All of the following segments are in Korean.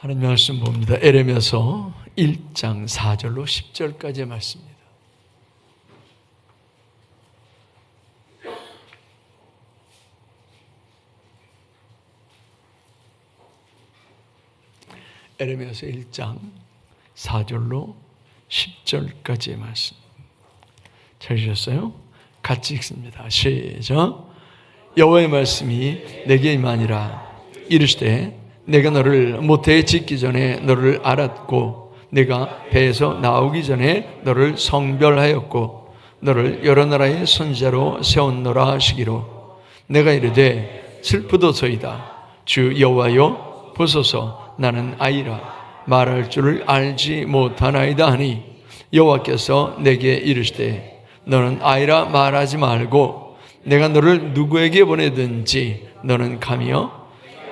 하나님 말씀 봅니다. 에레미야서 1장 4절로 10절까지의 말씀입니다. 에레미야서 1장 4절로 10절까지의 말씀. 찾으셨어요? 같이 읽습니다. 시작. 여호와의 말씀이 내게 임하니라. 이르시되 내가 너를 모태에 짓기 전에 너를 알았고 내가 배에서 나오기 전에 너를 성별하였고 너를 여러 나라의 선지자로 세웠노라 하시기로 내가 이르되 슬프도소이다. 주 여호와여 보소서 나는 아이라 말할 줄을 알지 못하나이다 하니 여호와께서 내게 이르시되 너는 아이라 말하지 말고 내가 너를 누구에게 보내든지 너는 가며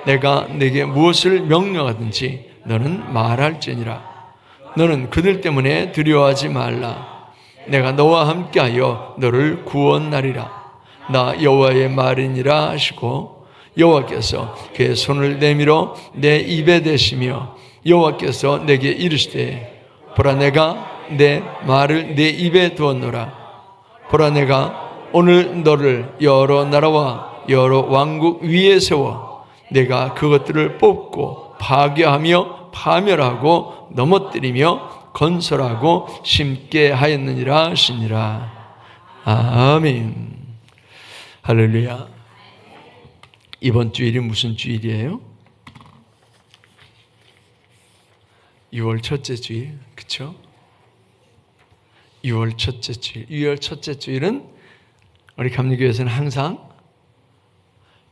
내가 내게 무엇을 명령하든지 너는 말할지니라. 너는 그들 때문에 두려워하지 말라. 내가 너와 함께하여 너를 구원하리라. 나 여호와의 말이니라 하시고 여호와께서 그의 손을 내밀어 내 입에 대시며 여호와께서 내게 이르시되 보라 내가 내 말을 내 입에 두었노라. 보라 내가 오늘 너를 여러 나라와 여러 왕국 위에 세워 내가 그것들을 뽑고 파괴하며 파멸하고 넘어뜨리며 건설하고 심게 하였느니라 하시니라. 아멘. 할렐루야. 이번 주일이 무슨 주일이에요? 6월 첫째 주일, 그렇죠? 6월 첫째 주일. 6월 첫째 주일은 우리 감리교회에서는 항상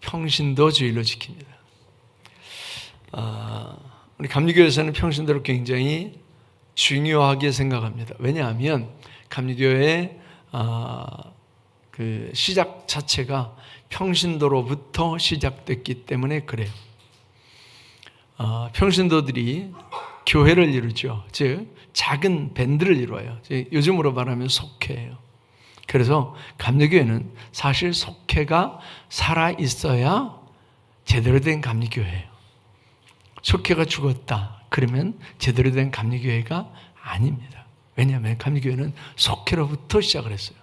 평신도 주일로 지킵니다. 우리 감리교회에서는 평신도를 굉장히 중요하게 생각합니다. 왜냐하면 감리교회의 그 시작 자체가 평신도로부터 시작됐기 때문에 그래요. 평신도들이 교회를 이루죠. 즉 작은 밴드를 이루어요. 요즘으로 말하면 속회예요. 그래서 감리교회는 사실 속회가 살아있어야 제대로 된 감리교회예요. 속회가 죽었다 그러면 제대로 된 감리교회가 아닙니다. 왜냐하면 감리교회는 속회로부터 시작을 했어요.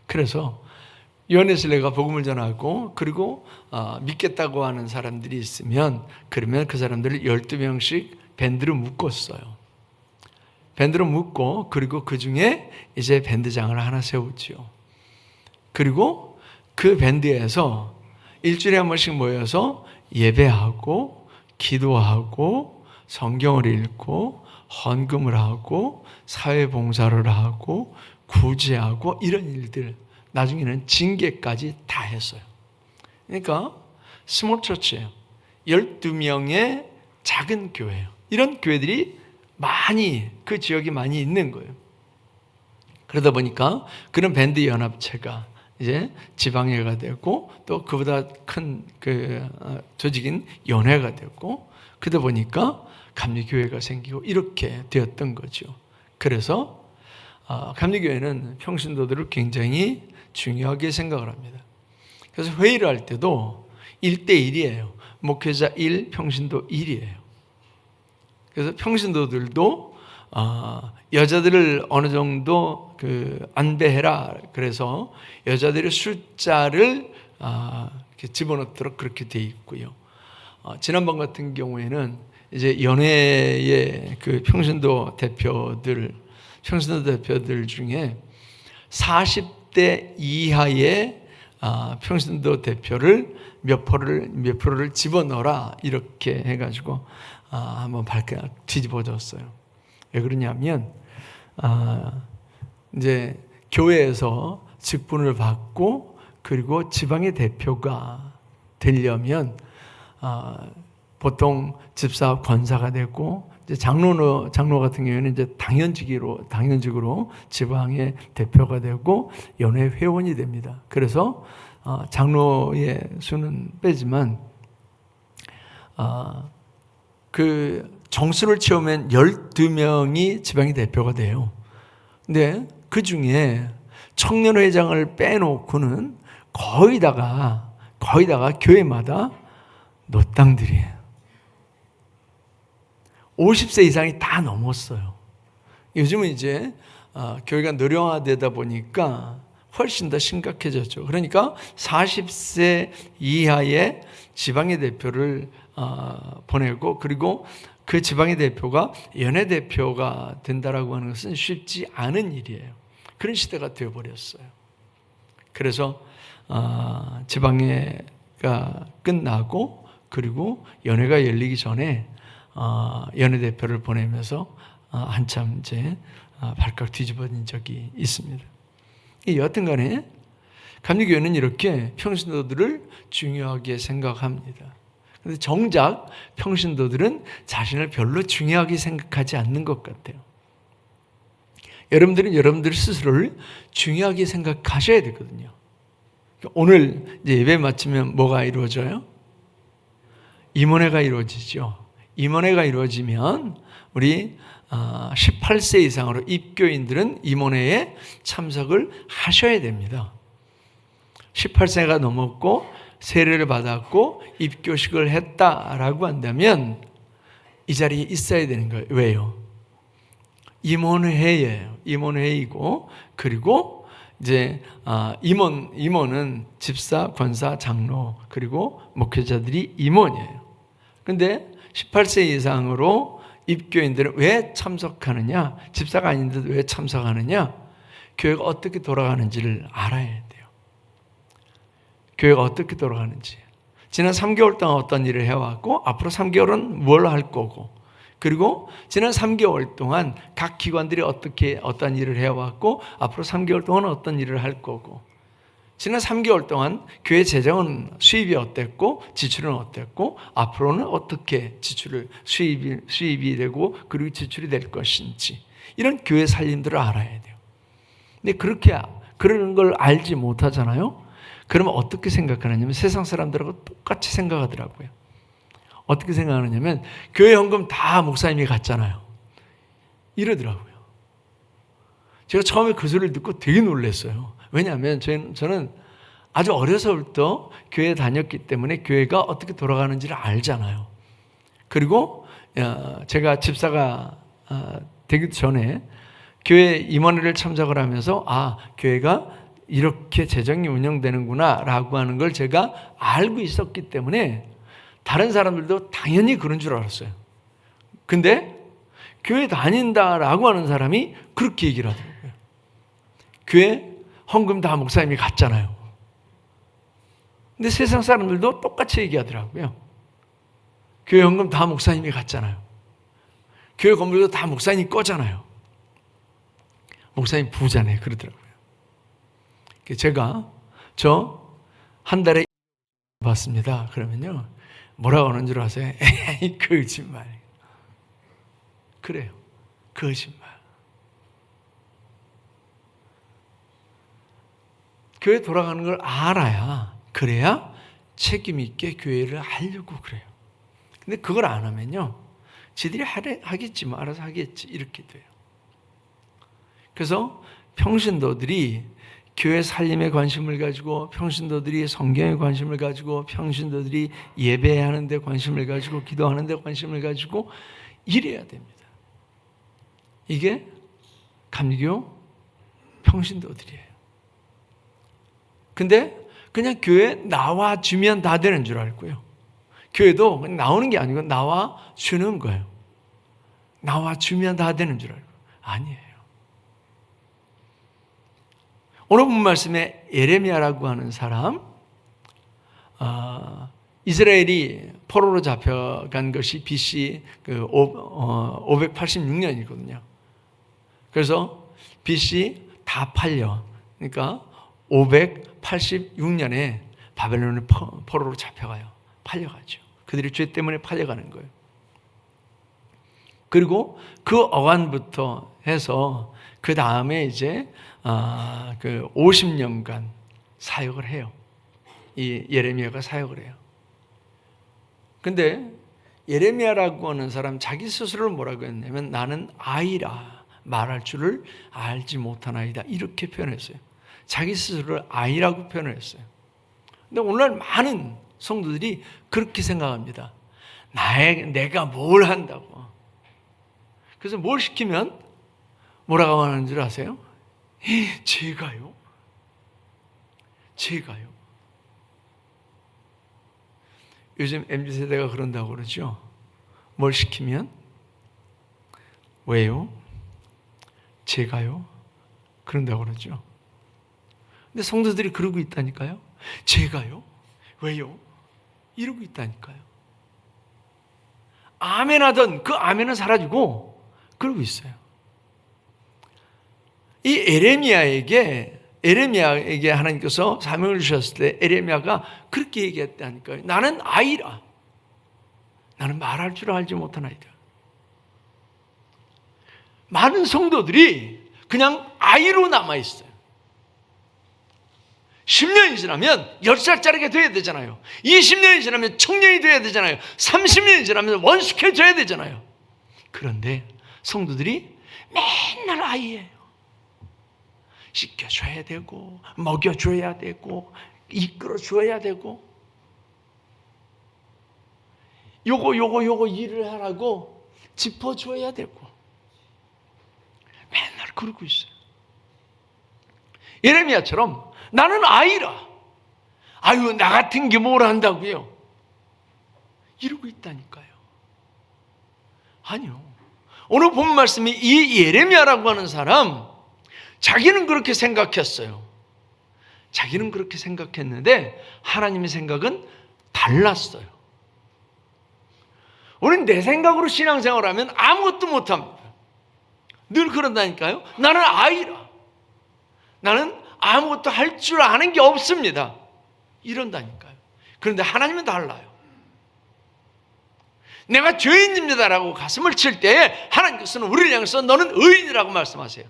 그래서 요한에슬레가 복음을 전하고 그리고 믿겠다고 하는 사람들이 있으면 그러면 그 사람들을 12명씩 밴드로 묶었어요. 밴드로 묶고 그리고 그 중에 이제 밴드장을 하나 세우지요. 그리고 그 밴드에서 일주일에 한 번씩 모여서 예배하고 기도하고 성경을 읽고 헌금을 하고 사회봉사를 하고 구제하고 이런 일들 나중에는 징계까지 다 했어요. 그러니까 스몰 처치예요. 12명의 작은 교회예요. 이런 교회들이 많이 그 지역에 많이 있는 거예요. 그러다 보니까 그런 밴드 연합체가 이제 지방회가 되고 또 그보다 큰 그 조직인 연회가 되고 그러다 보니까 감리교회가 생기고 이렇게 되었던 거죠. 그래서 감리교회는 평신도들을 굉장히 중요하게 생각을 합니다. 그래서 회의를 할 때도 1대1이에요. 목회자 1, 평신도 1이에요. 그래서 평신도들도 여자들을 어느 정도 안배해라. 그래서 여자들의 숫자를 이렇게 집어넣도록 그렇게 돼 있고요. 지난번 같은 경우에는 이제 연회의 그 평신도 대표들 중에 40대 이하의 평신도 대표를 몇 프로를 집어넣어라 이렇게 해가지고 한번 밝게 뒤집어졌어요. 왜 그러냐면 이제 교회에서 직분을 받고 그리고 지방의 대표가 되려면 보통 집사 권사가 되고 이제 장로 같은 경우에는 이제 당연직으로 지방의 대표가 되고 연회 회원이 됩니다. 그래서 장로의 수는 빼지만 그 정수를 채우면 12명이 지방의 대표가 돼요. 근데 그 중에 청년회장을 빼놓고는 거의 다가 교회마다 노땅들이에요. 50세 이상이 다 넘었어요. 요즘은 이제 교회가 노령화되다 보니까 훨씬 더 심각해졌죠. 그러니까 40세 이하의 지방의 대표를 보내고, 그리고 그 지방의 대표가 연회 대표가 된다라고 하는 것은 쉽지 않은 일이에요. 그런 시대가 되어버렸어요. 그래서 지방회가 끝나고 그리고 연회가 열리기 전에 연회 대표를 보내면서 한참 이제 발칵 뒤집어진 적이 있습니다. 여하튼간에 감리교회는 이렇게 평신도들을 중요하게 생각합니다. 그런데 정작 평신도들은 자신을 별로 중요하게 생각하지 않는 것 같아요. 여러분들은 여러분들 스스로를 중요하게 생각하셔야 되거든요. 오늘 이제 예배 마치면 뭐가 이루어져요? 임원회가 이루어지죠. 임원회가 이루어지면 우리 18세 이상으로 입교인들은 임원회에 참석을 하셔야 됩니다. 18세가 넘었고 세례를 받았고 입교식을 했다라고 한다면 이 자리에 있어야 되는 거예요. 왜요? 임원회예요. 임원회이고, 그리고 이제 임원은 집사, 권사, 장로, 그리고 목회자들이 임원이에요. 근데 18세 이상으로 입교인들은 왜 참석하느냐? 집사가 아닌데도 왜 참석하느냐? 교회가 어떻게 돌아가는지를 알아야 돼요. 교회가 어떻게 돌아가는지. 지난 3개월 동안 어떤 일을 해왔고 앞으로 3개월은 뭘 할 거고, 그리고 지난 3개월 동안 각 기관들이 어떤 일을 해왔고 앞으로 3개월 동안 어떤 일을 할 거고, 지난 3개월 동안 교회 재정은 수입이 어땠고 지출은 어땠고 앞으로는 어떻게 수입이 되고 그리고 지출이 될 것인지, 이런 교회 살림들을 알아야 돼요. 근데 그런 걸 알지 못하잖아요. 그러면 어떻게 생각하느냐면 세상 사람들하고 똑같이 생각하더라고요. 어떻게 생각하느냐면 교회 헌금 다 목사님이 갔잖아요. 이러더라고요. 제가 처음에 그 소리를 듣고 되게 놀랐어요. 왜냐하면 저는 아주 어려서부터 교회에 다녔기 때문에 교회가 어떻게 돌아가는지를 알잖아요. 그리고 제가 집사가 되기 전에 교회 임원회를 참석을 하면서 교회가 이렇게 재정이 운영되는구나 라고 하는 걸 제가 알고 있었기 때문에 다른 사람들도 당연히 그런 줄 알았어요. 근데 교회 다닌다라고 하는 사람이 그렇게 얘기를 하더라고요. 교회 헌금 다 목사님이 갔잖아요. 근데 세상 사람들도 똑같이 얘기하더라고요. 교회 헌금 다 목사님이 갔잖아요. 교회 건물도 다 목사님 거잖아요. 목사님 부자네 그러더라고요. 제가 한 달에 받습니다. 그러면요 뭐라고 하는 줄 아세요? 에이 거짓말. 그래요. 거짓말. 교회 돌아가는 걸 알아야, 그래야 책임 있게 교회를 하려고 그래요. 근데 그걸 안 하면요 지들이 하겠지 뭐 알아서 하겠지 이렇게 돼요. 그래서 평신도들이 교회 살림에 관심을 가지고, 평신도들이 성경에 관심을 가지고, 평신도들이 예배하는 데 관심을 가지고, 기도하는 데 관심을 가지고 이래야 됩니다. 이게 감리교 평신도들이에요. 근데 그냥 교회 나와주면 다 되는 줄 알고요. 교회도 그냥 나오는 게 아니고 나와주는 거예요. 나와주면 다 되는 줄 알고. 아니에요. 오늘 본 말씀에 예레미야라고 하는 사람, 이스라엘이 포로로 잡혀간 것이 BC 586년이거든요. 그래서 BC 다 팔려. 그러니까 586년에 바벨론에 포로로 잡혀가요. 팔려가죠. 그들이 죄 때문에 팔려가는 거예요. 그리고 그 어간부터 해서 그 다음에 이제 50년간 사역을 해요. 이 예레미야가 사역을 해요. 근데 예레미야라고 하는 사람 자기 스스로를 뭐라고 했냐면 나는 아이라 말할 줄을 알지 못한 아이다 이렇게 표현했어요. 자기 스스로를 아이라고 표현을 했어요. 근데 오늘날 많은 성도들이 그렇게 생각합니다. 내가 뭘 한다고. 그래서 뭘 시키면 뭐라고 하는 줄 아세요? 제가요? 제가요? 요즘 MZ세대가 그런다고 그러죠. 뭘 시키면 왜요? 제가요? 그런다고 그러죠. 근데 성도들이 그러고 있다니까요. 제가요? 왜요? 이러고 있다니까요. 아멘 하던 그 아멘은 사라지고 그러고 있어요. 이 에레미야에게 하나님께서 사명을 주셨을 때 에레미야가 그렇게 얘기했다니까요. 나는 아이라. 나는 말할 줄 알지 못하나이다. 많은 성도들이 그냥 아이로 남아있어요. 10년이 지나면 10살짜리가 돼야 되잖아요. 20년이 지나면 청년이 돼야 되잖아요. 30년이 지나면 원숙해져야 되잖아요. 그런데 성도들이 맨날 아이예요. 씻겨줘야 되고 먹여줘야 되고 이끌어줘야 되고 요거 일을 하라고 짚어줘야 되고 맨날 그러고 있어요. 예레미야처럼 나는 아이라. 아유, 나 같은 게 뭘 한다고요? 이러고 있다니까요. 아니요. 오늘 본 말씀이 이 예레미야라고 하는 사람, 자기는 그렇게 생각했어요. 자기는 그렇게 생각했는데 하나님의 생각은 달랐어요. 우리는 내 생각으로 신앙생활하면 아무것도 못합니다. 늘 그런다니까요. 나는 아이라. 나는 아무것도 할 줄 아는 게 없습니다. 이런다니까요. 그런데 하나님은 달라요. 내가 죄인입니다라고 가슴을 칠 때에 하나님께서는 우리를 향해서 너는 의인이라고 말씀하세요.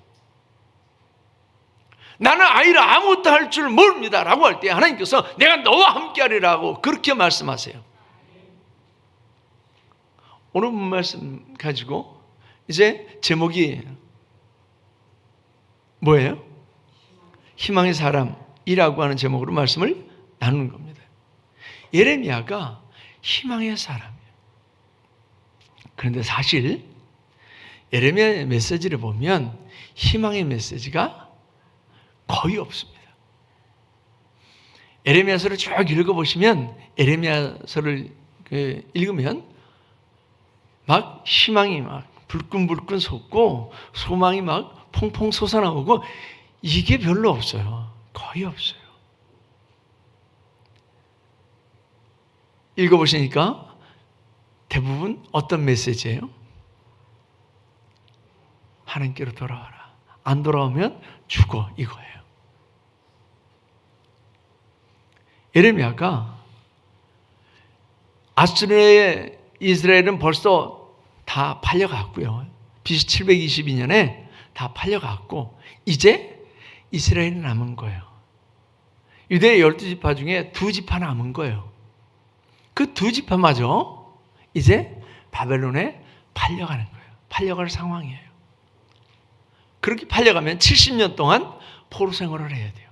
나는 아이라 아무것도 할 줄 모릅니다라고 할 때 하나님께서 내가 너와 함께하리라고 그렇게 말씀하세요. 오늘 말씀 가지고 이제 제목이 뭐예요? 희망의 사람이라고 하는 제목으로 말씀을 나누는 겁니다. 예레미야가 희망의 사람이에요. 그런데 사실 예레미야의 메시지를 보면 희망의 메시지가 거의 없습니다. 예레미야서를 쭉 읽어보시면 예레미야서를 읽으면 막 희망이 막 불끈불끈 솟고 소망이 막 퐁퐁 솟아나오고 이게 별로 없어요. 거의 없어요. 읽어보시니까 대부분 어떤 메시지예요? 하나님께로 돌아와라. 안 돌아오면 죽어 이거예요. 예레미야가 아수르의 이스라엘은 벌써 다 팔려갔고요. BC 722년에 다 팔려갔고 이제 이스라엘이 남은 거예요. 유대의 12지파 중에 2지파 남은 거예요. 그 2지파마저 이제 바벨론에 팔려가는 거예요. 팔려갈 상황이에요. 그렇게 팔려가면 70년 동안 포로 생활을 해야 돼요.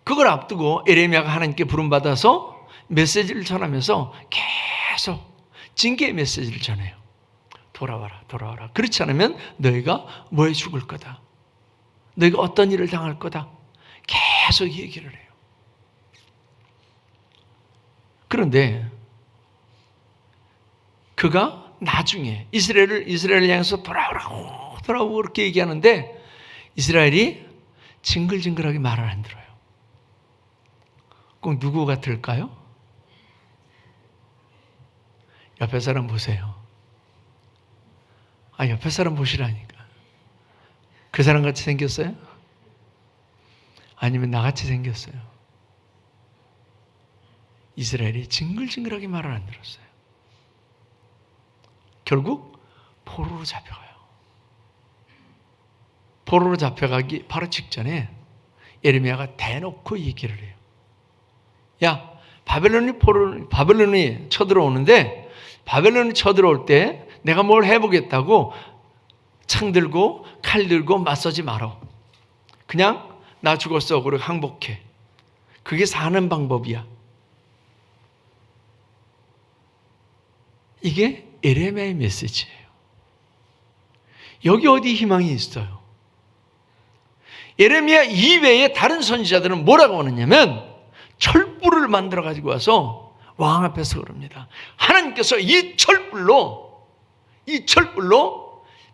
그걸 앞두고 예레미야가 하나님께 부름받아서 메시지를 전하면서 계속 징계의 메시지를 전해요. 돌아와라, 돌아와라. 그렇지 않으면 너희가 뭐에 죽을 거다. 너희가 어떤 일을 당할 거다. 계속 얘기를 해요. 그런데 그가 나중에 이스라엘을 향해서 돌아오라고 그렇게 얘기하는데 이스라엘이 징글징글하게 말을 안 들어요. 꼭 누구 같을까요? 옆에 사람 보세요. 옆에 사람 보시라니까. 그 사람 같이 생겼어요? 아니면 나같이 생겼어요? 이스라엘이 징글징글하게 말을 안 들었어요. 결국 포로로 잡혀가요. 포로로 잡혀가기 바로 직전에 예레미야가 대놓고 얘기를 해요. 야, 바벨론이 쳐들어오는데 바벨론이 쳐들어올 때 내가 뭘 해보겠다고 창 들고 칼 들고 맞서지 말어. 그냥 나 죽었어. 그리고 항복해. 그게 사는 방법이야. 이게 예레미야의 메시지예요. 여기 어디 희망이 있어요? 예레미야 이외에 다른 선지자들은 뭐라고 하느냐면 철불을 만들어 가지고 와서 왕 앞에서 그럽니다. 하나님께서 이 철불로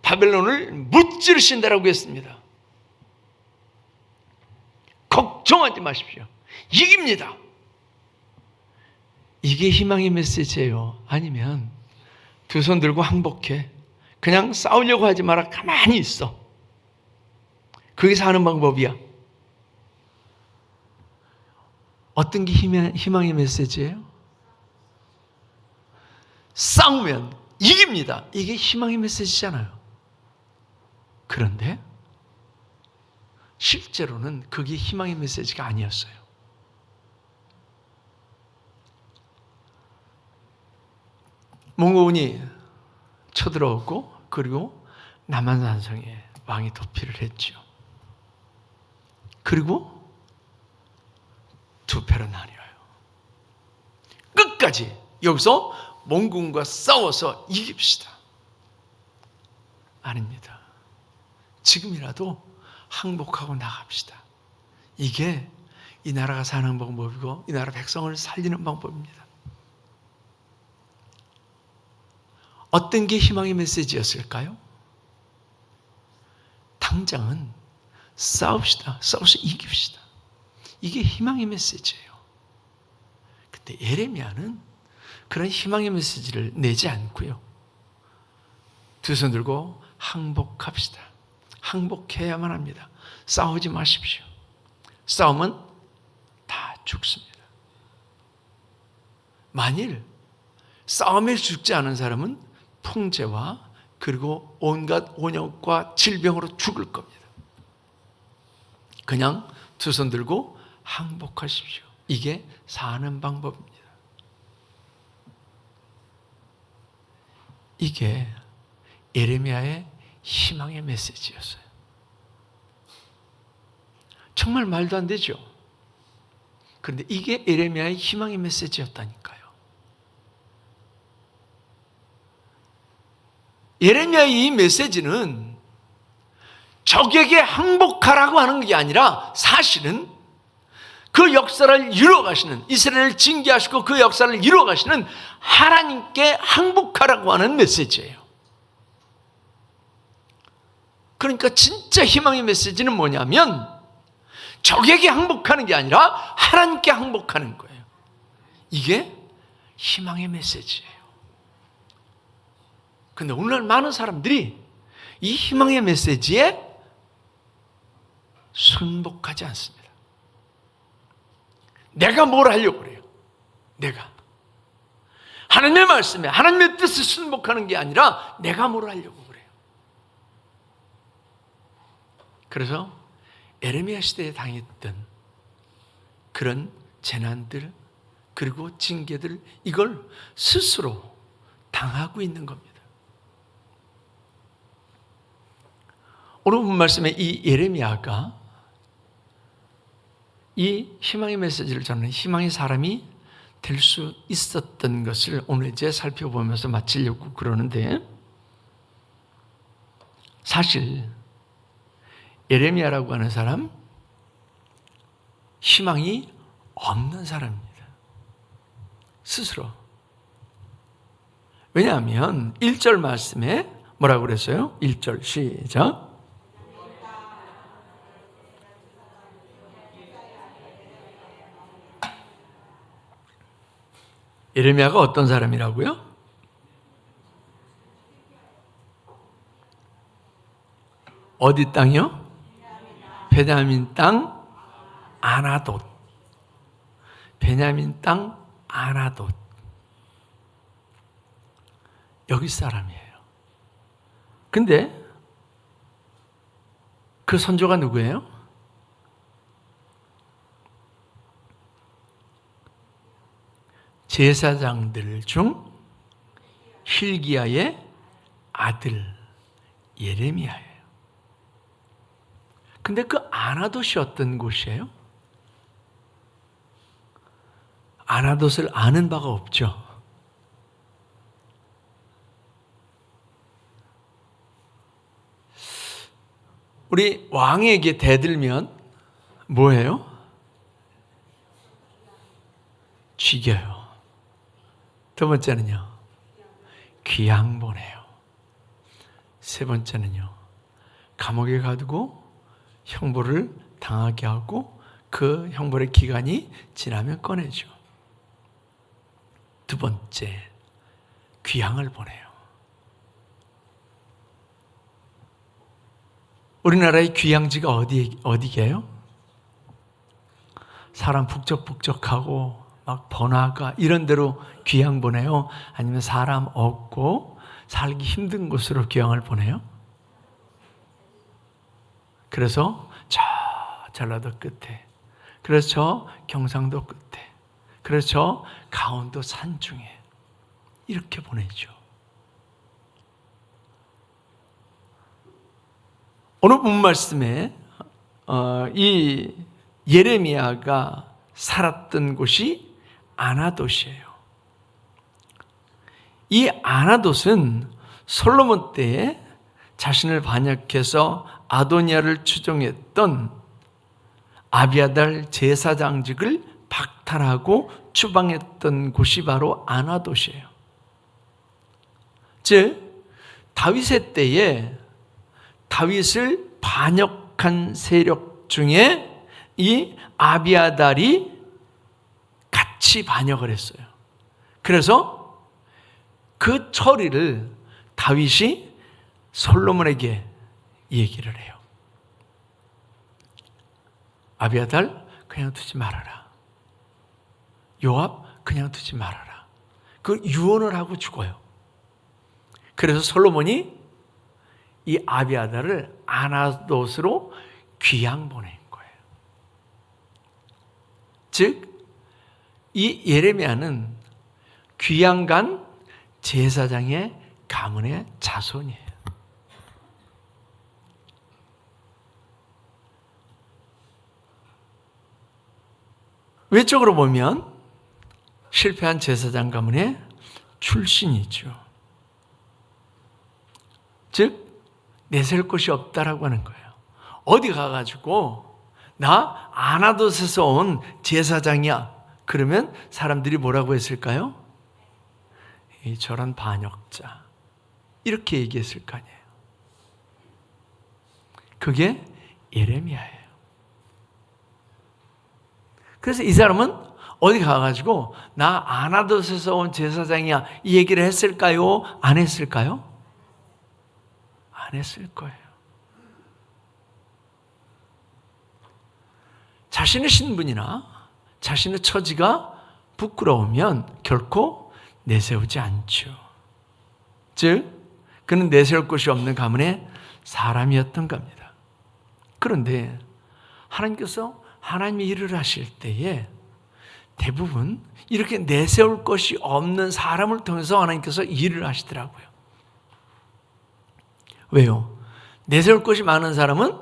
바벨론을 무찌르신다라고 했습니다. 걱정하지 마십시오. 이깁니다. 이게 희망의 메시지예요. 아니면 두 손 들고 항복해. 그냥 싸우려고 하지 마라. 가만히 있어. 그게 사는 방법이야. 어떤 게 희망의 메시지예요? 싸우면 이깁니다. 이게 희망의 메시지잖아요. 그런데 실제로는 그게 희망의 메시지가 아니었어요. 몽고군이 쳐들어오고 그리고 남한산성에 왕이 도피를 했죠. 그리고 두 패로 나뉘어요. 끝까지 여기서 몽군과 싸워서 이깁시다. 아닙니다. 지금이라도 항복하고 나갑시다. 이게 이 나라가 사는 방법이고 이 나라 백성을 살리는 방법입니다. 어떤 게 희망의 메시지였을까요? 당장은 싸웁시다. 싸워서 이깁시다. 이게 희망의 메시지예요. 근데 예레미야는 그런 희망의 메시지를 내지 않고요. 두 손 들고 항복합시다. 항복해야만 합니다. 싸우지 마십시오. 싸우면 다 죽습니다. 만일 싸움에 죽지 않은 사람은 풍제와 그리고 온갖 온역과 질병으로 죽을 겁니다. 그냥 두 손 들고 항복하십시오. 이게 사는 방법입니다. 이게 예레미야의 희망의 메시지였어요. 정말 말도 안 되죠? 그런데 이게 예레미야의 희망의 메시지였다니까요. 예레미야의 이 메시지는 적에게 항복하라고 하는 게 아니라 사실은 그 역사를 이루어가시는, 이스라엘을 징계하시고 그 역사를 이루어가시는 하나님께 항복하라고 하는 메시지예요. 그러니까 진짜 희망의 메시지는 뭐냐면 적에게 항복하는 게 아니라 하나님께 항복하는 거예요. 이게 희망의 메시지예요. 그런데 오늘날 많은 사람들이 이 희망의 메시지에 순복하지 않습니다. 내가 뭘 하려고 그래요? 내가 하나님의 말씀에 하나님의 뜻을 순복하는 게 아니라 내가 뭘 하려고 그래요. 그래서 에레미야 시대에 당했던 그런 재난들 그리고 징계들 이걸 스스로 당하고 있는 겁니다. 오늘 본 말씀에 이 예레미야가 이 희망의 메시지를 전하는 희망의 사람이 될 수 있었던 것을 오늘 이제 살펴보면서 마치려고 그러는데, 사실 예레미야라고 하는 사람 희망이 없는 사람입니다. 스스로. 왜냐하면 1절 말씀에 뭐라고 그랬어요? 1절 시작. 예레미야가 어떤 사람이라고요? 어디 땅이요? 베냐민 땅 아나돗. 베냐민 땅 아나돗. 여기 사람이에요. 근데 그 선조가 누구예요? 제사장들 중 힐기야의 아들 예레미야예요. 근데 그 아나돗이 어떤 곳이에요? 아나돗을 아는 바가 없죠. 우리 왕에게 대들면 뭐예요? 죽여요. 두 번째는요, 귀양 보내요. 세 번째는요, 감옥에 가두고 형벌을 당하게 하고 그 형벌의 기간이 지나면 꺼내죠. 두 번째, 귀양을 보내요. 우리나라의 귀양지가 어디게요? 사람 북적북적하고 막 번화가 이런 데로 귀양 보내요? 아니면 사람 없고 살기 힘든 곳으로 귀양을 보내요? 그래서 저 전라도 끝에, 그래서 저 경상도 끝에, 그래서 저 강원도 산중에 이렇게 보내죠. 오늘 본 말씀에 이 예레미야가 살았던 곳이 아나돗이에요. 이 아나돗은 솔로몬 때에 자신을 반역해서 아도니아를 추종했던 아비아달 제사장직을 박탈하고 추방했던 곳이 바로 아나돗이에요. 즉 다윗의 때에 다윗을 반역한 세력 중에 이 아비아달이 같이 반역을 했어요. 그래서 그 처리를 다윗이 솔로몬에게 얘기를 해요. 아비아달 그냥 두지 말아라. 요압 그냥 두지 말아라. 그 유언을 하고 죽어요. 그래서 솔로몬이 이 아비아달을 아나돗으로 귀양 보낸 거예요. 즉 이 예레미야는 귀양 간 제사장의 가문의 자손이에요. 외적으로 보면 실패한 제사장 가문의 출신이죠. 즉 내세울 곳이 없다라고 하는 거예요. 어디 가가지고 나 아나돗에서 온 제사장이야. 그러면 사람들이 뭐라고 했을까요? 저런 반역자. 이렇게 얘기했을 거 아니에요. 그게 예레미야예요. 그래서 이 사람은 어디 가가지고 나 아나돗에서 온 제사장이야 이 얘기를 했을까요? 안 했을까요? 안 했을 거예요. 자신의 신분이나 자신의 처지가 부끄러우면 결코 내세우지 않죠. 즉 그는 내세울 곳이 없는 가문의 사람이었던 겁니다. 그런데 하나님께서 하나님의 일을 하실 때에 대부분 이렇게 내세울 것이 없는 사람을 통해서 하나님께서 일을 하시더라고요. 왜요? 내세울 것이 많은 사람은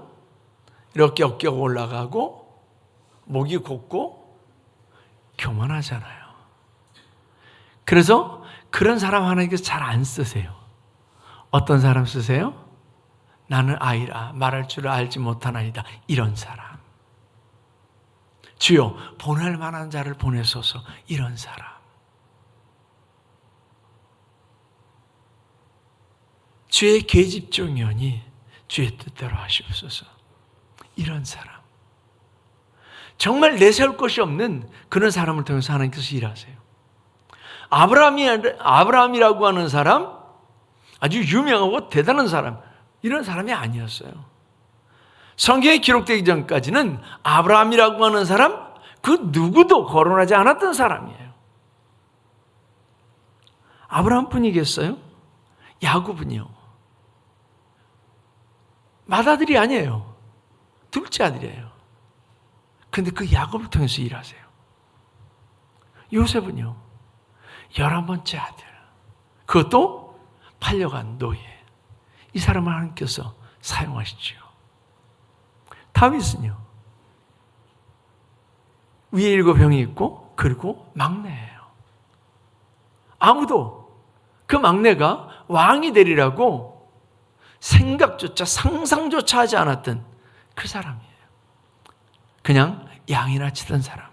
이렇게 어깨가 올라가고 목이 곧고 교만하잖아요. 그래서 그런 사람 하나님께서 잘 안 쓰세요. 어떤 사람 쓰세요? 나는 아이라 말할 줄을 알지 못하나이다. 이런 사람. 주여 보낼 만한 자를 보내소서. 이런 사람. 주의 계집종이오니 주의 뜻대로 하시옵소서. 이런 사람. 정말 내세울 것이 없는 그런 사람을 통해서 하나님께서 일하세요. 아브라함이라고 하는 사람, 아주 유명하고 대단한 사람, 이런 사람이 아니었어요. 성경에 기록되기 전까지는 아브라함이라고 하는 사람, 그 누구도 거론하지 않았던 사람이에요. 아브라함뿐이겠어요? 야곱은요? 맏아들이 아니에요. 둘째 아들이에요. 그런데 그 야곱을 통해서 일하세요. 요셉은요, 11번째 아들. 그것도 팔려간 노예. 이 사람을 하나님께서 사용하시죠. 다윗은요, 위에 7형이 있고, 그리고 막내예요. 아무도 그 막내가 왕이 되리라고 생각조차 상상조차 하지 않았던 그 사람이에요. 그냥 양이나 치던 사람.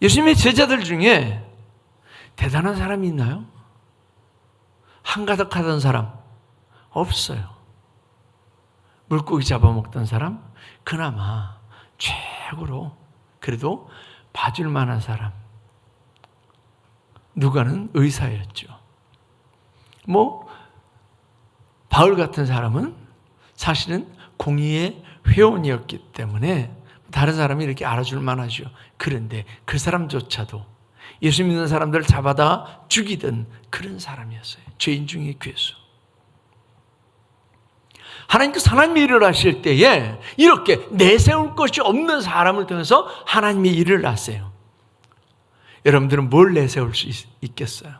예수님의 제자들 중에 대단한 사람이 있나요? 한가득 하던 사람 없어요. 물고기 잡아먹던 사람 그나마 최고로 그래도 봐줄 만한 사람 누가는 의사였죠. 바울 같은 사람은 사실은 공의의 회원이었기 때문에 다른 사람이 이렇게 알아줄 만하죠. 그런데 그 사람조차도 예수 믿는 사람들을 잡아다 죽이던 그런 사람이었어요. 죄인 중에 괴수. 하나님께서 하나님의 일을 하실 때에 이렇게 내세울 것이 없는 사람을 통해서 하나님의 일을 하세요. 여러분들은 뭘 내세울 수 있겠어요?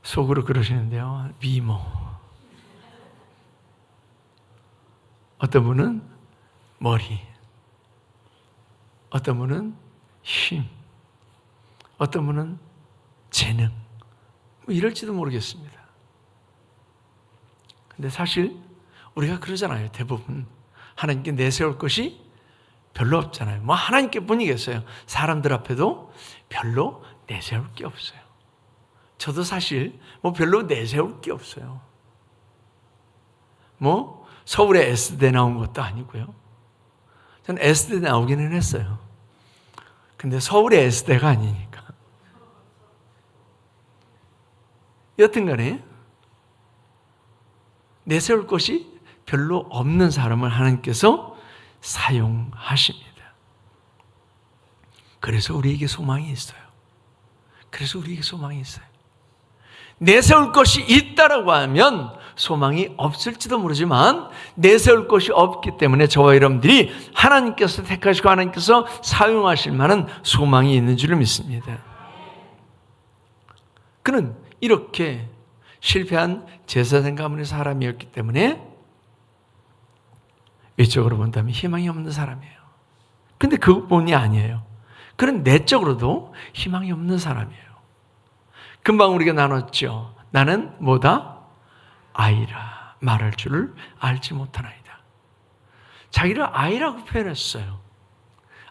속으로 그러시는데요. 미모. 어떤 분은 머리. 어떤 분은 힘. 어떤 분은 재능. 이럴지도 모르겠습니다. 근데 사실 우리가 그러잖아요. 대부분 하나님께 내세울 것이 별로 없잖아요. 하나님께 뿐이겠어요. 사람들 앞에도 별로 내세울 게 없어요. 저도 사실 별로 내세울 게 없어요. 서울에 S대 나온 것도 아니고요. 저는 S대 나오기는 했어요. 근데 서울의 S대가 아니니까. 여튼 간에 내세울 것이 별로 없는 사람을 하나님께서 사용하십니다. 그래서 우리에게 소망이 있어요. 그래서 우리에게 소망이 있어요. 내세울 것이 있다라고 하면 소망이 없을지도 모르지만 내세울 것이 없기 때문에 저와 여러분들이 하나님께서 택하시고 하나님께서 사용하실 만한 소망이 있는 줄을 믿습니다. 그는 이렇게 실패한 제사장 가문의 사람이었기 때문에 외적으로 본다면 희망이 없는 사람이에요. 근데 그것뿐이 아니에요. 그는 내적으로도 희망이 없는 사람이에요. 금방 우리가 나눴죠. 나는 뭐다? 아이라. 말할 줄을 알지 못하나이다. 자기를 아이라고 표현했어요.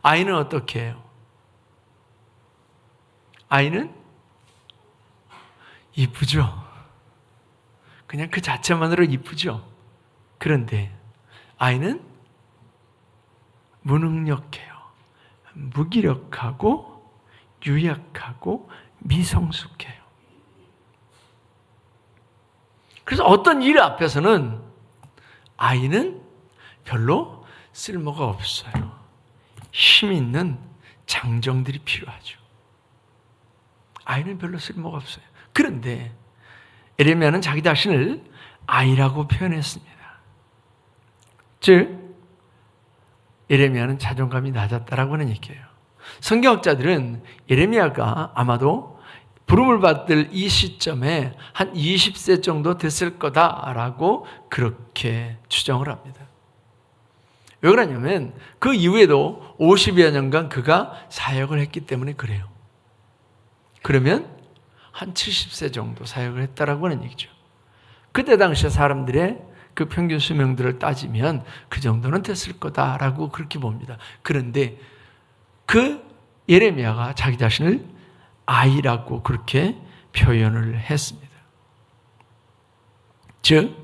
아이는 어떻게 해요? 아이는 이쁘죠. 그냥 그 자체만으로 이쁘죠. 그런데 아이는 무능력해요. 무기력하고 유약하고 미성숙해요. 그래서 어떤 일 앞에서는 아이는 별로 쓸모가 없어요. 힘 있는 장정들이 필요하죠. 아이는 별로 쓸모가 없어요. 그런데 에레미야는 자기 자신을 아이라고 표현했습니다. 즉 에레미야는 자존감이 낮았다라고 하는 얘기예요. 성경학자들은 에레미야가 아마도 부름을 받을 이 시점에 한 20세 정도 됐을 거다라고 그렇게 추정을 합니다. 왜 그러냐면 그 이후에도 50여 년간 그가 사역을 했기 때문에 그래요. 그러면 한 70세 정도 사역을 했다라고 하는 얘기죠. 그때 당시에 사람들의 그 평균 수명들을 따지면 그 정도는 됐을 거다라고 그렇게 봅니다. 그런데 그 예레미야가 자기 자신을 아이라고 그렇게 표현을 했습니다. 즉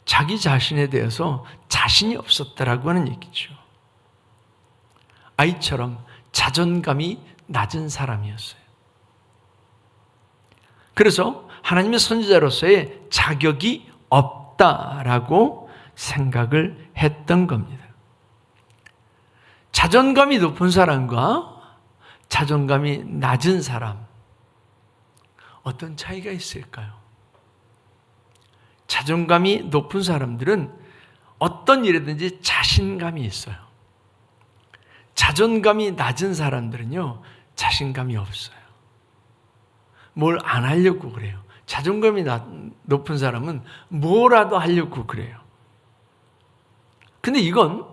자기 자신에 대해서 자신이 없었다라고 하는 얘기죠. 아이처럼 자존감이 낮은 사람이었어요. 그래서 하나님의 선지자로서의 자격이 없다라고 생각을 했던 겁니다. 자존감이 높은 사람과 자존감이 낮은 사람, 어떤 차이가 있을까요? 자존감이 높은 사람들은 어떤 일에든지 자신감이 있어요. 자존감이 낮은 사람들은요, 자신감이 없어요. 뭘 안 하려고 그래요. 자존감이 높은 사람은 뭐라도 하려고 그래요. 근데 이건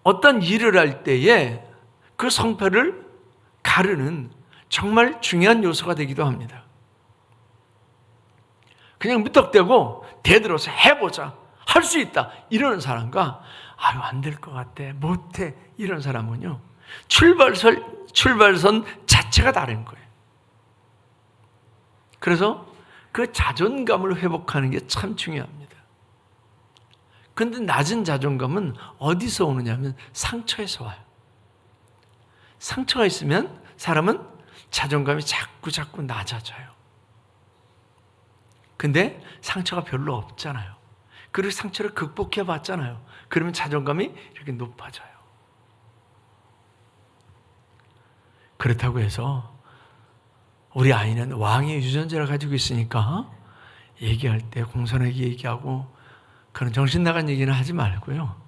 어떤 일을 할 때에 그 성패를 가르는 정말 중요한 요소가 되기도 합니다. 그냥 무턱대고 대들어서 해보자, 할 수 있다 이러는 사람과 아유 안 될 것 같아, 못해 이런 사람은요 출발선 자체가 다른 거예요. 그래서 그 자존감을 회복하는 게 참 중요합니다. 그런데 낮은 자존감은 어디서 오느냐면 상처에서 와요. 상처가 있으면 사람은 자존감이 자꾸 낮아져요. 근데 상처가 별로 없잖아요. 그리고 상처를 극복해 봤잖아요. 그러면 자존감이 이렇게 높아져요. 그렇다고 해서 우리 아이는 왕의 유전자를 가지고 있으니까 얘기할 때 공손하게 얘기하고 그런 정신 나간 얘기는 하지 말고요.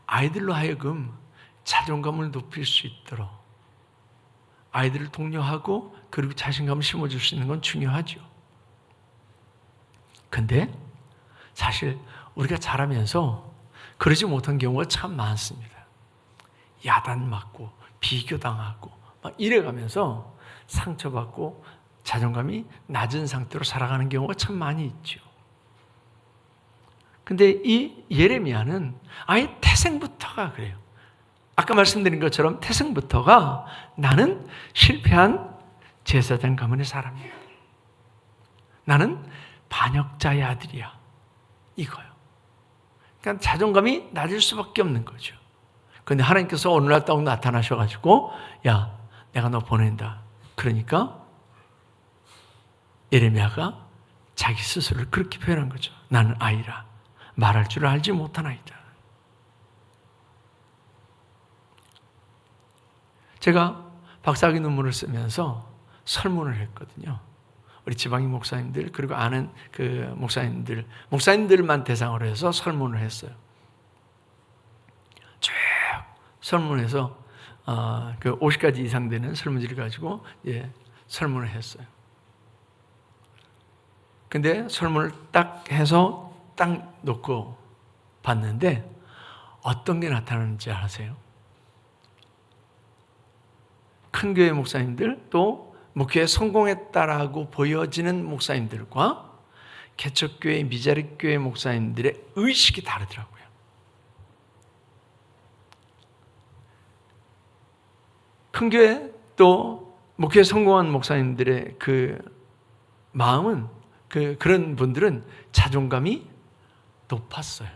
아이들로 하여금 자존감을 높일 수 있도록 아이들을 독려하고 그리고 자신감을 심어줄 수 있는 건 중요하죠. 근데 사실 우리가 자라면서 그러지 못한 경우가 참 많습니다. 야단맞고 비교당하고 막 이래가면서 상처받고 자존감이 낮은 상태로 살아가는 경우가 참 많이 있죠. 근데 이 예레미야는 아예 태생부터가 그래요. 아까 말씀드린 것처럼 태생부터가 나는 실패한 제사장 가문의 사람이야. 나는 반역자의 아들이야. 이거요. 그러니까 자존감이 낮을 수밖에 없는 거죠. 그런데 하나님께서 어느 날 딱 나타나셔가지고 야, 내가 너 보낸다. 그러니까 예레미야가 자기 스스로를 그렇게 표현한 거죠. 나는 아이라 말할 줄 알지 못하나이다. 제가 박사학위 논문을 쓰면서 설문을 했거든요. 우리 지방의 목사님들 그리고 아는 그 목사님들만 대상으로 해서 설문을 했어요. 쭉 설문해서 그 50가지 이상 되는 설문지를 가지고 설문을 했어요. 근데 설문을 딱 해서 딱 놓고 봤는데 어떤 게 나타나는지 아세요? 큰 교회 목사님들 또 목회에 성공했다라고 보여지는 목사님들과 개척교회, 미자립교회 목사님들의 의식이 다르더라고요. 큰 교회 또 목회에 성공한 목사님들의 그 마음은 그런 분들은 자존감이 높았어요.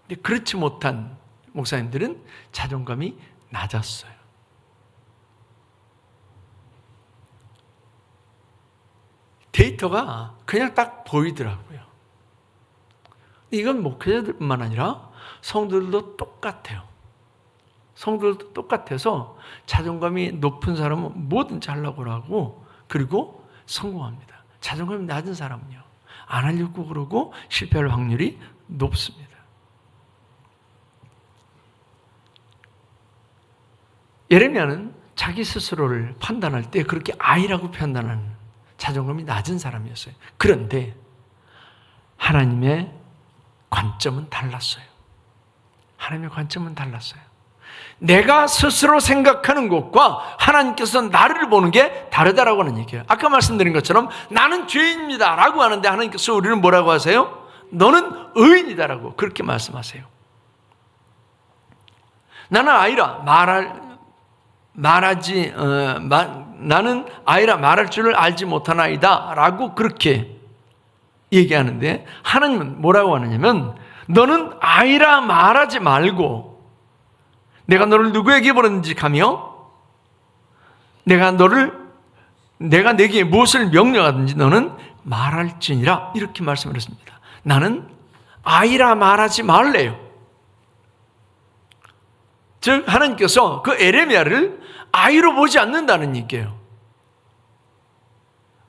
근데 그렇지 못한 목사님들은 자존감이 낮았어요. 데이터가 그냥 딱 보이더라고요. 이건 목회자들뿐만 아니라 성도들도 똑같아요. 성도들도 똑같아서 자존감이 높은 사람은 뭐든지 하려고 하고 그리고 성공합니다. 자존감이 낮은 사람은요. 안 하려고 그러고 실패할 확률이 높습니다. 예레미야는 자기 스스로를 판단할 때 그렇게 아이라고 판단하는 자존감이 낮은 사람이었어요. 그런데 하나님의 관점은 달랐어요. 하나님의 관점은 달랐어요. 내가 스스로 생각하는 것과 하나님께서 나를 보는 게 다르다라고 하는 얘기예요. 아까 말씀드린 것처럼 나는 죄인입니다 라고 하는데 하나님께서 우리는 뭐라고 하세요? 너는 의인이다라고 그렇게 말씀하세요. 나는 아이라 나는 아이라 말할 줄을 알지 못하나이다 라고 그렇게 얘기하는데 하나님은 뭐라고 하느냐면 너는 아이라 말하지 말고 내가 너를 누구에게 보냈는지 가며 내가 내게 무엇을 명령하든지 너는 말할지니라 이렇게 말씀을 했습니다. 나는 아이라 말하지 말래요. 즉 하나님께서 그 예레미야를 아이로 보지 않는다는 얘기예요.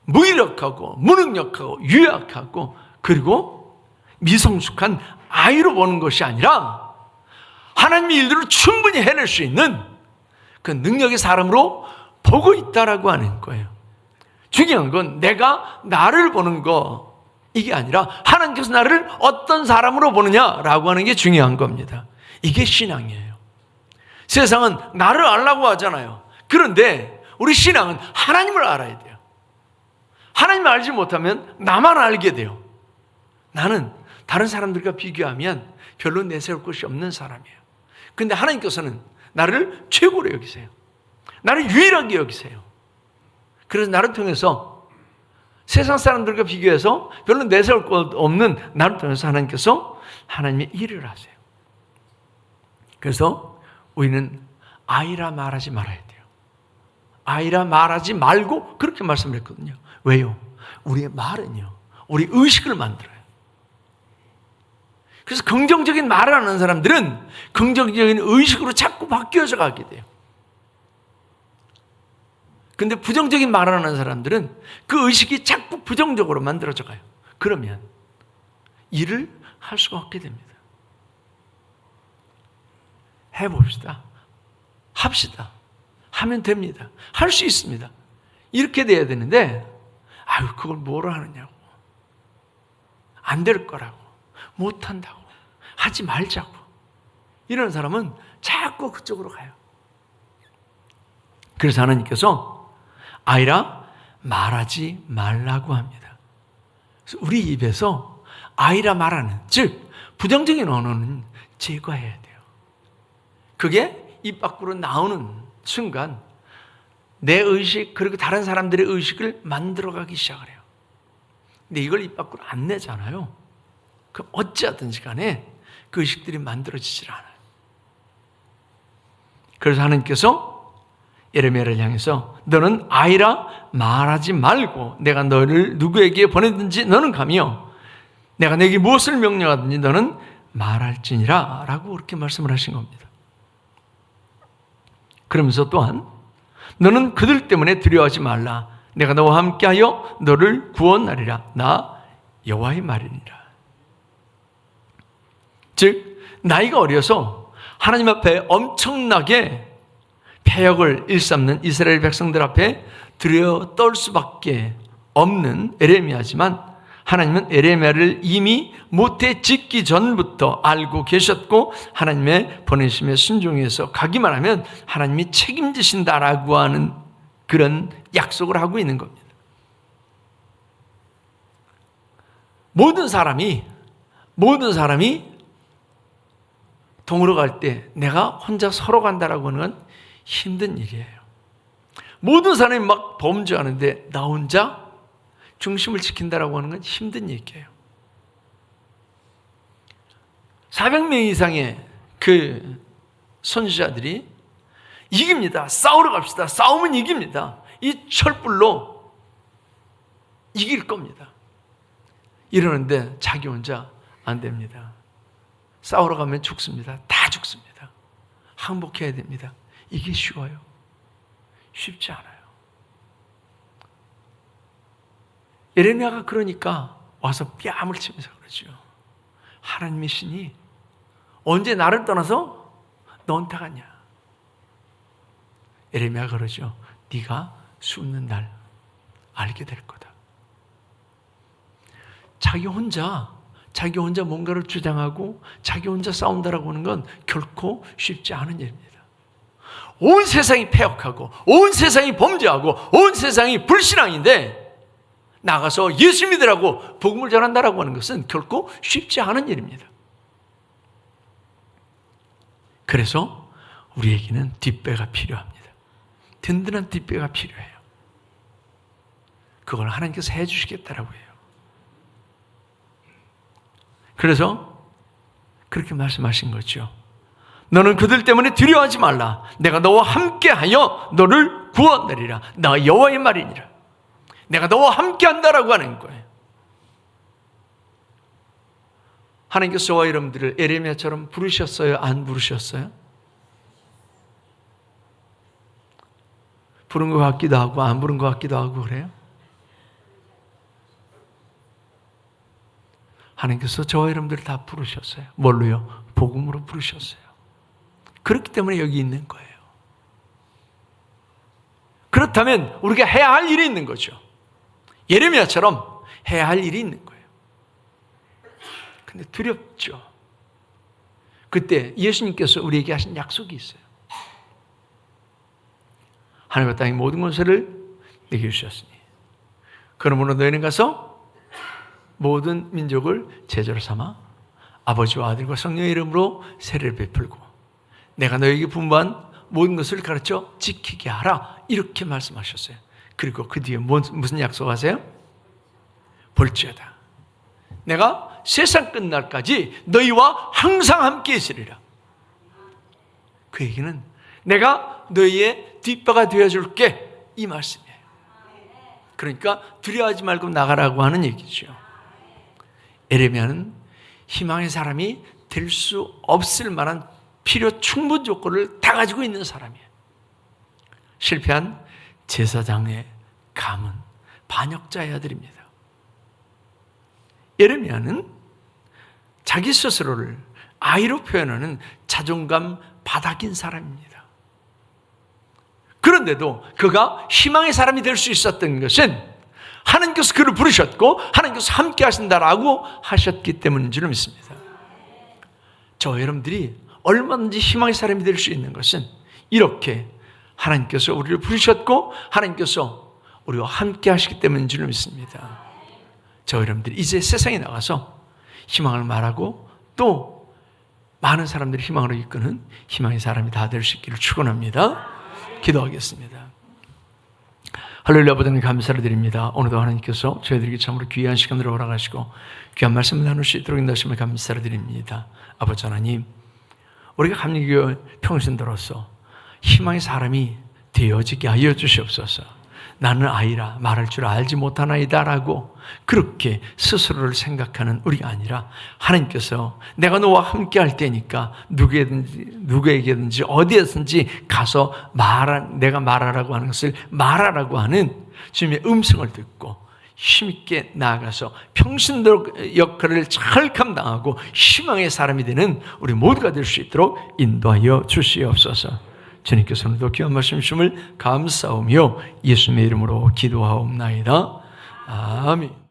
무기력하고 무능력하고 유약하고 그리고 미성숙한 아이로 보는 것이 아니라 하나님의 일들을 충분히 해낼 수 있는 그 능력의 사람으로 보고 있다라고 하는 거예요. 중요한 건 내가 나를 보는 거 이게 아니라 하나님께서 나를 어떤 사람으로 보느냐라고 하는 게 중요한 겁니다. 이게 신앙이에요. 세상은 나를 알라고 하잖아요. 그런데 우리 신앙은 하나님을 알아야 돼요. 하나님을 알지 못하면 나만 알게 돼요. 나는 다른 사람들과 비교하면 별로 내세울 것이 없는 사람이에요. 근데 하나님께서는 나를 최고로 여기세요. 나를 유일하게 여기세요. 그래서 나를 통해서 세상 사람들과 비교해서 별로 내세울 것 없는 나를 통해서 하나님께서 하나님의 일을 하세요. 그래서 우리는 아이라 말하지 말아야 돼요. 아이라 말하지 말고 그렇게 말씀을 했거든요. 왜요? 우리의 말은요, 우리 의식을 만들어요. 그래서 긍정적인 말을 하는 사람들은 긍정적인 의식으로 자꾸 바뀌어져 가게 돼요. 근데 부정적인 말을 하는 사람들은 그 의식이 자꾸 부정적으로 만들어져 가요. 그러면 일을 할 수가 없게 됩니다. 해봅시다. 합시다. 하면 됩니다. 할 수 있습니다. 이렇게 돼야 되는데, 아유, 그걸 뭐로 하느냐고. 안 될 거라고. 못한다고. 하지 말자고. 이런 사람은 자꾸 그쪽으로 가요. 그래서 하나님께서 아이라 말하지 말라고 합니다. 그래서 우리 입에서 아이라 말하는, 즉 부정적인 언어는 제거해야 돼요. 그게 입 밖으로 나오는 순간 내 의식 그리고 다른 사람들의 의식을 만들어가기 시작을 해요. 근데 이걸 입 밖으로 안 내잖아요. 그럼 어찌하든지 간에 그 의식들이 만들어지질 않아요. 그래서 하나님께서 예레미야를 향해서 너는 아이라 말하지 말고 내가 너를 누구에게 보내든지 너는 가며 내가 내게 무엇을 명령하든지 너는 말할지니라 라고 그렇게 말씀을 하신 겁니다. 그러면서 또한 너는 그들 때문에 두려워하지 말라. 내가 너와 함께하여 너를 구원하리라. 나 여호와의 말이니라. 즉 나이가 어려서 하나님 앞에 엄청나게 패역을 일삼는 이스라엘 백성들 앞에 두려워 떨 수밖에 없는 에레미야지만 하나님은 에레미야를 이미 모태 짓기 전부터 알고 계셨고 하나님의 보내심에 순종해서 가기만 하면 하나님이 책임지신다라고 하는 그런 약속을 하고 있는 겁니다. 모든 사람이 동으로 갈 때 내가 혼자 서로 간다라고 하는 건 힘든 일이에요. 모든 사람이 막 범죄하는데 나 혼자 중심을 지킨다라고 하는 건 힘든 얘기예요. 400명 이상의 그 선지자들이 이깁니다. 싸우러 갑시다. 싸우면 이깁니다. 이 철불로 이길 겁니다. 이러는데 자기 혼자 안 됩니다. 싸우러 가면 죽습니다. 다 죽습니다. 항복해야 됩니다. 이게 쉬워요? 쉽지 않아요. 예레미야가 그러니까 와서 뺨을 치면서 그러죠. 하나님의 신이 언제 나를 떠나서 너한테 가냐? 예레미야가 그러죠. 네가 숨는 날 알게 될 거다. 자기 혼자 뭔가를 주장하고 자기 혼자 싸운다라고 하는 건 결코 쉽지 않은 일입니다. 온 세상이 패역하고 온 세상이 범죄하고 온 세상이 불신앙인데 나가서 예수 믿으라고 복음을 전한다라고 하는 것은 결코 쉽지 않은 일입니다. 그래서 우리에게는 뒷배가 필요합니다. 든든한 뒷배가 필요해요. 그걸 하나님께서 해주시겠다라고 해요. 그래서 그렇게 말씀하신 거죠. 너는 그들 때문에 두려워하지 말라. 내가 너와 함께하여 너를 구원하리라. 나 여호와의 말이니라. 내가 너와 함께한다라고 하는 거예요. 하나님께서 저와 여러분들을 에레미야처럼 부르셨어요? 안 부르셨어요? 부른 것 같기도 하고 안 부른 것 같기도 하고 그래요? 하나님께서 저와 여러분들을 다 부르셨어요. 뭘로요? 복음으로 부르셨어요. 그렇기 때문에 여기 있는 거예요. 그렇다면 우리가 해야 할 일이 있는 거죠. 예레미야처럼 해야 할 일이 있는 거예요. 근데 두렵죠. 그때 예수님께서 우리에게 하신 약속이 있어요. 하늘과 땅의 모든 권세를 내게 주셨으니 그러므로 너희는 가서 모든 민족을 제자로 삼아 아버지와 아들과 성령의 이름으로 세례를 베풀고 내가 너희에게 분부한 모든 것을 가르쳐 지키게 하라 이렇게 말씀하셨어요. 그리고 그 뒤에 무슨 약속하세요? 볼지어다 내가 세상 끝날까지 너희와 항상 함께 있으리라. 그 얘기는 내가 너희의 뒷바가 되어줄게 이 말씀이에요. 그러니까 두려워하지 말고 나가라고 하는 얘기죠. 에레미야는 희망의 사람이 될 수 없을 만한 필요 충분 조건을 다 가지고 있는 사람이에요. 실패한 제사장의 가문, 반역자의 아들입니다. 에레미야는 자기 스스로를 아이로 표현하는 자존감 바닥인 사람입니다. 그런데도 그가 희망의 사람이 될 수 있었던 것은 하나님께서 그를 부르셨고 하나님께서 함께 하신다라고 하셨기 때문인 줄 믿습니다. 저 여러분들이 얼마든지 희망의 사람이 될 수 있는 것은 이렇게 하나님께서 우리를 부르셨고 하나님께서 우리와 함께 하시기 때문인 줄 믿습니다. 저 여러분들이 이제 세상에 나가서 희망을 말하고 또 많은 사람들이 희망으로 이끄는 희망의 사람이 다 될 수 있기를 축원합니다. 기도하겠습니다. 할렐루야. 아버지 감사를 드립니다. 오늘도 하나님께서 저희들에게 참으로 귀한 시간으로 허락하시고 귀한 말씀을 나눌 수 있도록 인도하심을 감사를 드립니다. 아버지 하나님, 우리가 감리교회 평신도로서 희망의 사람이 되어지게 하여 주시옵소서. 나는 아이라 말할 줄 알지 못하나이다라고 그렇게 스스로를 생각하는 우리가 아니라 하나님께서 내가 너와 함께 할 때니까 누구에게든지 어디에든지 가서 내가 말하라고 하는 것을 말하라고 하는 주님의 음성을 듣고 힘있게 나아가서 평신도 역할을 잘 감당하고 희망의 사람이 되는 우리 모두가 될 수 있도록 인도하여 주시옵소서. 주님께서 오늘도 귀한 말씀 주심을 감사하며 예수님의 이름으로 기도하옵나이다. 아멘.